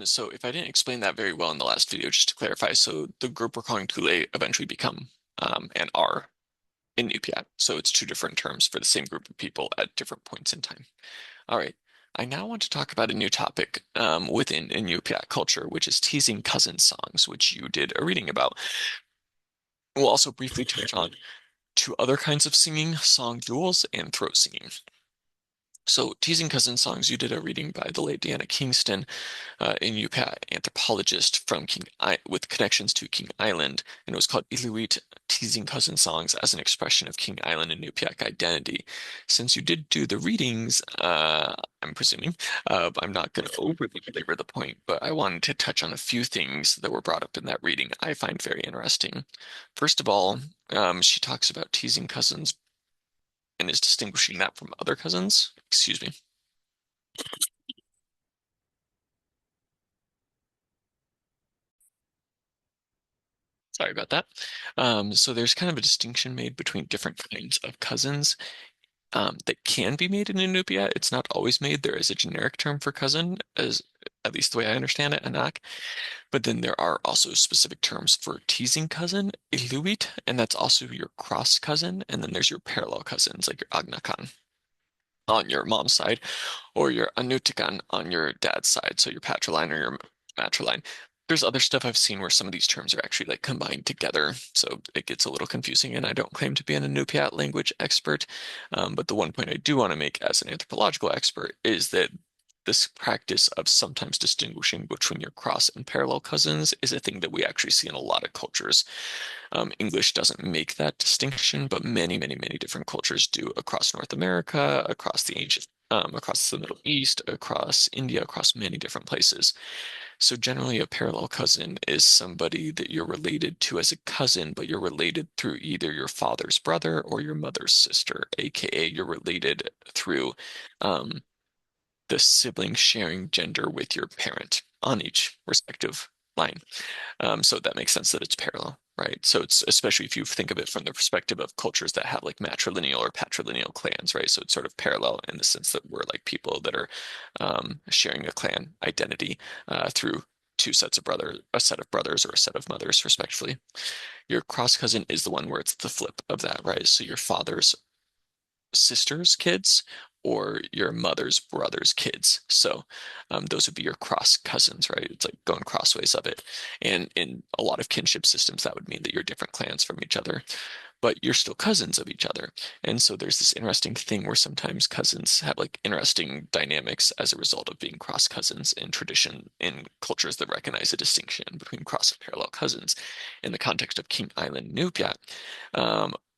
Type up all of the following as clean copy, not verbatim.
So if I didn't explain that very well in the last video, just to clarify, so the group we're calling Tule eventually become and are Inupiat. So it's two different terms for the same group of people at different points in time. All right. I now want to talk about a new topic within Inupiat culture, which is teasing cousin songs, which you did a reading about. We'll also briefly touch on two other kinds of singing, song duels and throat singing. So, Teasing Cousin Songs, you did a reading by the late Deanna Kingston, Inupiat anthropologist from with connections to King Island, and it was called Illuweet, Teasing Cousin Songs as an expression of King Island and Inupiaq identity. Since you did do the readings, I'm presuming, I'm not going to overly belabor the point, but I wanted to touch on a few things that were brought up in that reading I find very interesting. First of all, she talks about teasing cousins and is distinguishing that from other cousins. Excuse me. Sorry about that. So there's kind of a distinction made between different kinds of cousins that can be made in Inupiat. It's not always made. There is a generic term for cousin, as at least the way I understand it, anak. But then there are also specific terms for teasing cousin, Illuweet, and that's also your cross cousin. And then there's your parallel cousins, like your agnakan on your mom's side, or your Anutikan on your dad's side, so your patriline or your matriline. There's other stuff I've seen where some of these terms are actually like combined together, so it gets a little confusing. And I don't claim to be an Inupiat language expert, but the one point I do want to make as an anthropological expert is that this practice of sometimes distinguishing between your cross and parallel cousins is a thing that we actually see in a lot of cultures. English doesn't make that distinction, but many, many, many different cultures do across North America, across the ancient, across the Middle East, across India, across many different places. So generally, a parallel cousin is somebody that you're related to as a cousin, but you're related through either your father's brother or your mother's sister, aka you're related through um, the sibling sharing gender with your parent on each respective line. So that makes sense that it's parallel, right? So it's especially if you think of it from the perspective of cultures that have like matrilineal or patrilineal clans, right? So it's sort of parallel in the sense that we're like people that are sharing a clan identity through two sets of brothers, a set of brothers or a set of mothers, respectively. Your cross cousin is the one where it's the flip of that, right? So your father's sister's kids or your mother's brother's kids. So those would be your cross cousins, right? It's like going crossways of it. And in a lot of kinship systems, that would mean that you're different clans from each other, but you're still cousins of each other. And so there's this interesting thing where sometimes cousins have like interesting dynamics as a result of being cross cousins in tradition in cultures that recognize a distinction between cross and parallel cousins. In the context of King Island Nubia,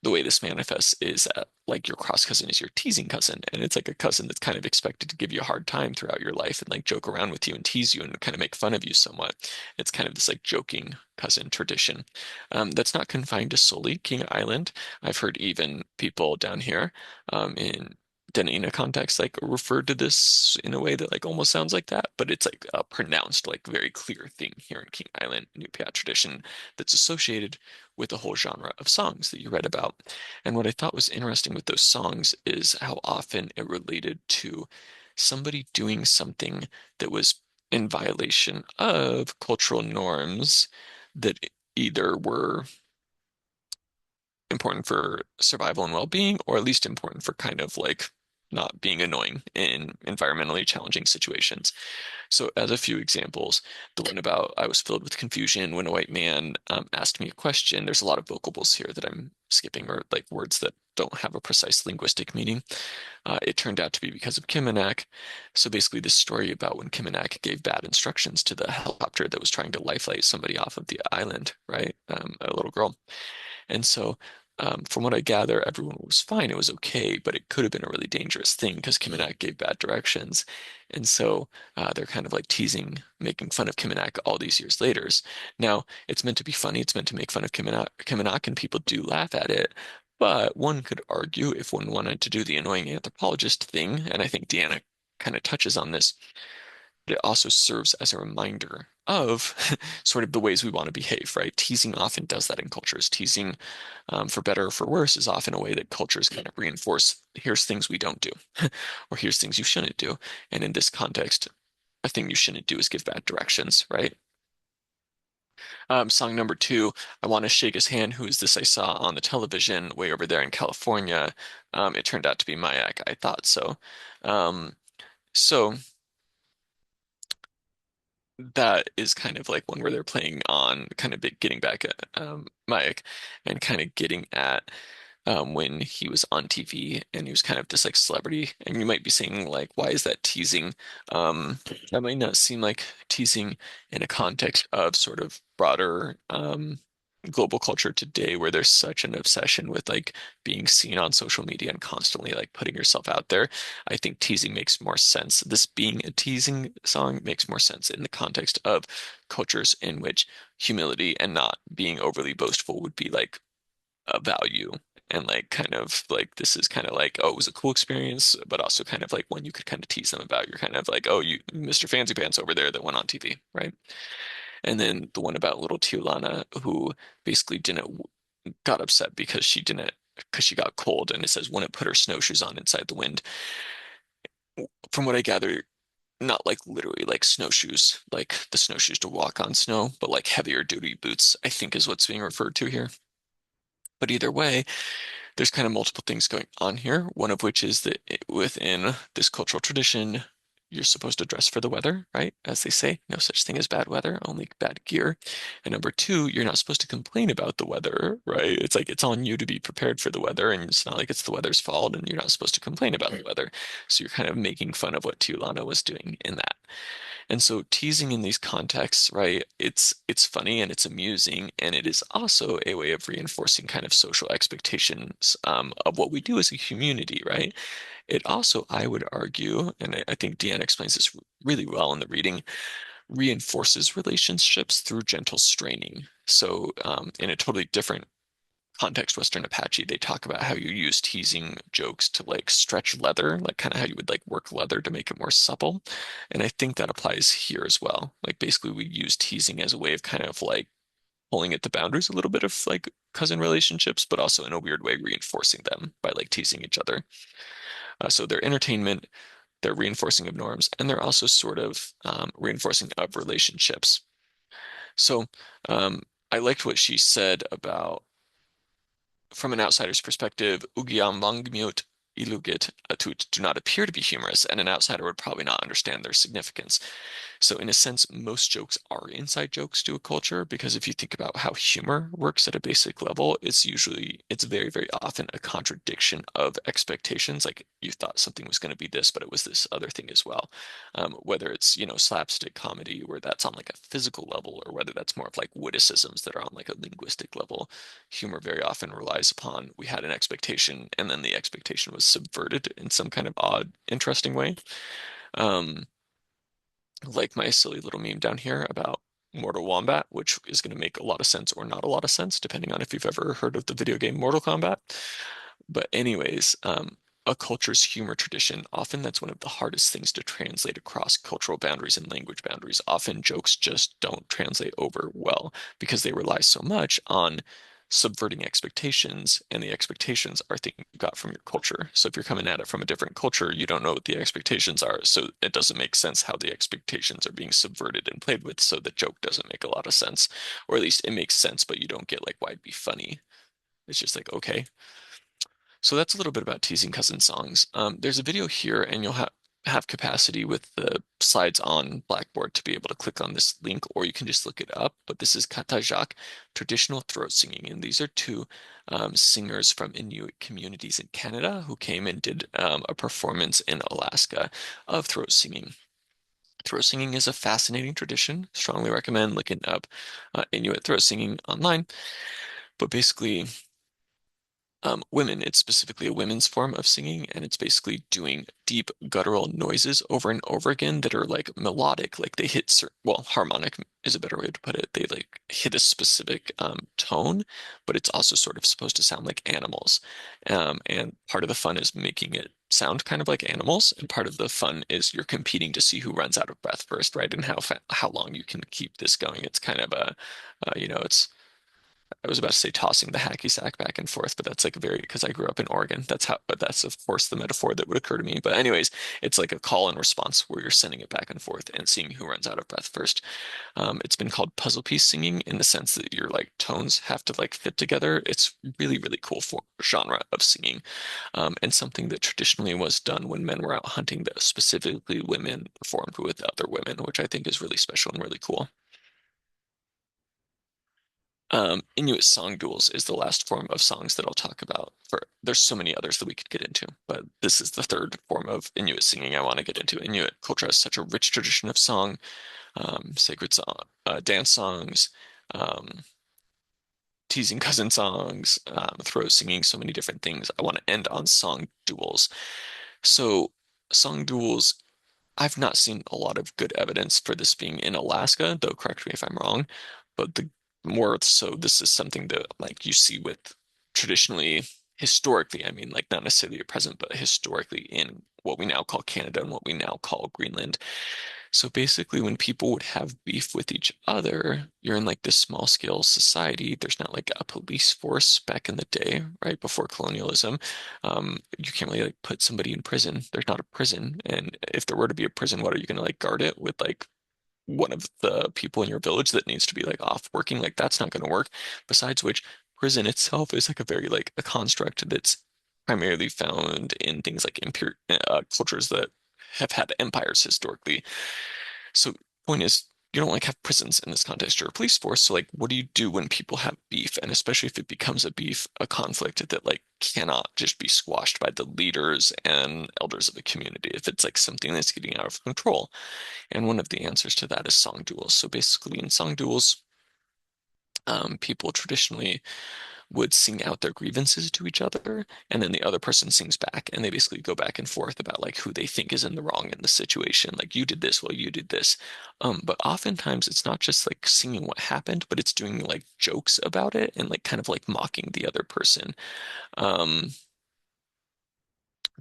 the way this manifests is that like your cross cousin is your teasing cousin, and it's like a cousin that's kind of expected to give you a hard time throughout your life and like joke around with you and tease you and kind of make fun of you somewhat. It's kind of this like joking cousin tradition. That's not confined to solely King Island. I've heard even people down here in Dena'ina context like refer to this in a way that like almost sounds like that, but it's like a pronounced, like very clear thing here in King Island Inupiat tradition that's associated with the whole genre of songs that you read about. And what I thought was interesting with those songs is how often it related to somebody doing something that was in violation of cultural norms that either were important for survival and well-being, or at least important for kind of like not being annoying in environmentally challenging situations. So, as a few examples, the one about I was filled with confusion when a white man asked me a question. There's a lot of vocables here that I'm skipping, or like words that don't have a precise linguistic meaning. It turned out to be because of Kimanak. So basically, this story about when Kimanak gave bad instructions to the helicopter that was trying to lifeline somebody off of the island, right? A little girl. And so, from what I gather, everyone was fine. It was okay, but it could have been a really dangerous thing because Kimanak gave bad directions. And so they're kind of like teasing, making fun of Kimanak all these years later. Now, it's meant to be funny. It's meant to make fun of Kimanak, and people do laugh at it. But one could argue if one wanted to do the annoying anthropologist thing, and I think Deanna kind of touches on this, it also serves as a reminder of sort of the ways we want to behave, right? Teasing often does that in cultures. Teasing, for better or for worse, is often a way that cultures kind of reinforce here's things we don't do, or here's things you shouldn't do. And in this context, a thing you shouldn't do is give bad directions, right? Song number two, I Want to Shake His Hand, Who Is This I Saw on the Television way over there in California. It turned out to be Mayak. I thought so. Um, so that is kind of like one where they're playing on kind of getting back at Mayak and kind of getting at when he was on TV and he was kind of this like celebrity. And you might be saying like, why is that teasing? That might not seem like teasing in a context of sort of broader global culture today, where there's such an obsession with like being seen on social media and constantly like putting yourself out there. I think teasing makes more sense. This being a teasing song makes more sense in the context of cultures in which humility and not being overly boastful would be like a value, and like kind of like this is kind of like, oh, it was a cool experience, but also kind of like when you could kind of tease them about, you're kind of like, oh, you Mr. Fancy Pants over there that went on TV, right? And then the one about little Tiolana who basically didn't got upset because she got cold, and it says wouldn't put her snowshoes on inside the wind. From what I gather, not like literally like snowshoes, like the snowshoes to walk on snow, but like heavier duty boots, I think is what's being referred to here. But either way, there's kind of multiple things going on here. One of which is that within this cultural tradition, you're supposed to dress for the weather, right? As they say, no such thing as bad weather, only bad gear. And number two, you're not supposed to complain about the weather, right? It's like it's on you to be prepared for the weather, and it's not like it's the weather's fault, and you're not supposed to complain about the weather. So you're kind of making fun of what Tiulana was doing in that. And so teasing in these contexts, right, it's funny and it's amusing, and it is also a way of reinforcing kind of social expectations of what we do as a community, right? It also, I would argue, and I think Deanne explains this really well in the reading, reinforces relationships through gentle straining. So, in a totally different context, Western Apache, they talk about how you use teasing jokes to like stretch leather, like kind of how you would like work leather to make it more supple. And I think that applies here as well. Like basically we use teasing as a way of kind of like pulling at the boundaries a little bit of like cousin relationships, but also in a weird way reinforcing them by like teasing each other. So they're entertainment, they're reinforcing of norms, and they're also sort of reinforcing of relationships. So I liked what she said about from an outsider's perspective, Ugyamvangmyot Illuweet Atut do not appear to be humorous, and an outsider would probably not understand their significance. So in a sense, most jokes are inside jokes to a culture, because if you think about how humor works at a basic level, it's very, very often a contradiction of expectations. Like you thought something was going to be this, but it was this other thing as well. Whether it's, slapstick comedy where that's on like a physical level, or whether that's more of like witticisms that are on like a linguistic level, humor very often relies upon we had an expectation and then the expectation was subverted in some kind of odd, interesting way. Um, like my silly little meme down here about Mortal Wombat, which is going to make a lot of sense or not a lot of sense, depending on if you've ever heard of the video game Mortal Kombat. But anyways, a culture's humor tradition, often that's one of the hardest things to translate across cultural boundaries and language boundaries. Often jokes just don't translate over well because they rely so much on subverting expectations, and the expectations are things you got from your culture. So if you're coming at it from a different culture, you don't know what the expectations are. So it doesn't make sense how the expectations are being subverted and played with. So the joke doesn't make a lot of sense, or at least it makes sense, but you don't get like why it'd be funny. It's just like, okay. So that's a little bit about teasing cousin songs. There's a video here, and you'll have capacity with the slides on Blackboard to be able to click on this link, or you can just look it up. But this is Katajak, traditional throat singing, and these are two singers from Inuit communities in Canada who came and did a performance in Alaska of throat singing. Throat singing is a fascinating tradition. Strongly recommend looking up Inuit throat singing online. But basically, women. It's specifically a women's form of singing, and it's basically doing deep guttural noises over and over again that are like melodic, like they hit well, harmonic is a better way to put it. They like hit a specific tone, but it's also sort of supposed to sound like animals. And part of the fun is making it sound kind of like animals, and part of the fun is you're competing to see who runs out of breath first, right? And how long you can keep this going. It's kind of a, it's I was about to say tossing the hacky sack back and forth, but that's like very because I grew up in Oregon. But that's of course the metaphor that would occur to me. But anyways, it's like a call and response where you're sending it back and forth and seeing who runs out of breath first. It's been called puzzle piece singing in the sense that your like tones have to like fit together. It's really, really cool for genre of singing, and something that traditionally was done when men were out hunting that specifically women performed with other women, which I think is really special and really cool. Inuit song duels is the last form of songs that I'll talk about. There's so many others that we could get into, but this is the third form of Inuit singing I want to get into. Inuit culture has such a rich tradition of song, sacred song, dance songs, um, teasing cousin songs, throw singing, so many different things. I want to end on song duels. So, song duels, I've not seen a lot of good evidence for this being in Alaska, though correct me if I'm wrong. But the more so, this is something that like you see with traditionally, historically, I mean, like not necessarily at present, but historically in what we now call Canada and what we now call Greenland. So basically, when people would have beef with each other, you're in like this small scale society. There's not like a police force back in the day, right before colonialism. You can't really like put somebody in prison. There's not a prison. And if there were to be a prison, what are you going to like guard it with like one of the people in your village that needs to be like off working? Like that's not going to work. Besides which, prison itself is like a very like a construct that's primarily found in things like impure cultures that have had empires historically. So point is, you don't like have prisons in this context. You're a police force. So like, what do you do when people have beef? And especially if it becomes a beef, a conflict that like cannot just be squashed by the leaders and elders of the community. If it's like something that's getting out of control. And one of the answers to that is song duels. So basically in song duels, people traditionally would sing out their grievances to each other, and then the other person sings back, and they basically go back and forth about like who they think is in the wrong in the situation. Like you did this, well, you did this. But oftentimes it's not just like singing what happened, but it's doing like jokes about it and like kind of like mocking the other person. Um,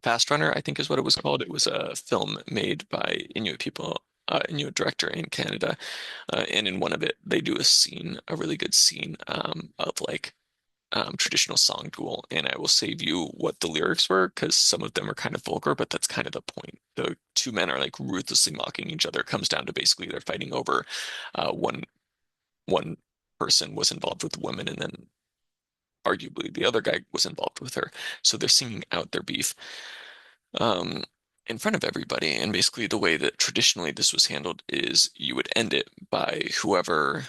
Fast Runner, I think is what it was called. It was a film made by Inuit people. Inuit director in Canada, and in one of it, they do a scene, a really good scene, of like traditional song duel, and I will save you what the lyrics were because some of them are kind of vulgar, but that's kind of the point. The two men are like ruthlessly mocking each other. It comes down to basically they're fighting over one person was involved with the woman, and then arguably the other guy was involved with her. So they're singing out their beef um, in front of everybody. And basically, the way that traditionally this was handled is you would end it by whoever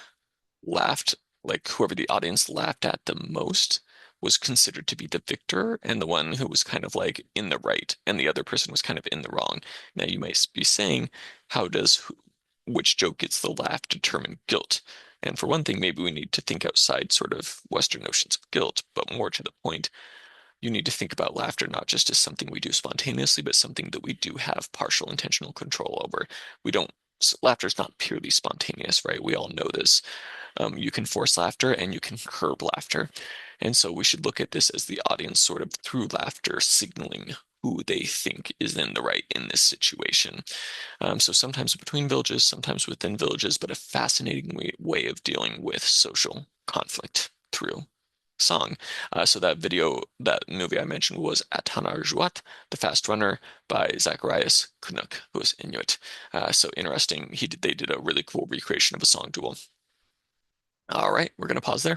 laughed, like whoever the audience laughed at the most was considered to be the victor and the one who was kind of like in the right and the other person was kind of in the wrong. Now you might be saying, how does which joke gets the laugh determine guilt? And for one thing, maybe we need to think outside sort of Western notions of guilt, but more to the point, you need to think about laughter not just as something we do spontaneously, but something that we do have partial intentional control over. We don't, laughter is not purely spontaneous, right? We all know this. You can force laughter and you can curb laughter. And so we should look at this as the audience sort of through laughter signaling who they think is in the right in this situation. So sometimes between villages, sometimes within villages, but a fascinating way of dealing with social conflict through song. So that video, that movie I mentioned was A200, The Fast Runner by Zacharias Kunuk, who was Inuit. So interesting. They did a really cool recreation of a song duel. All right, we're going to pause there.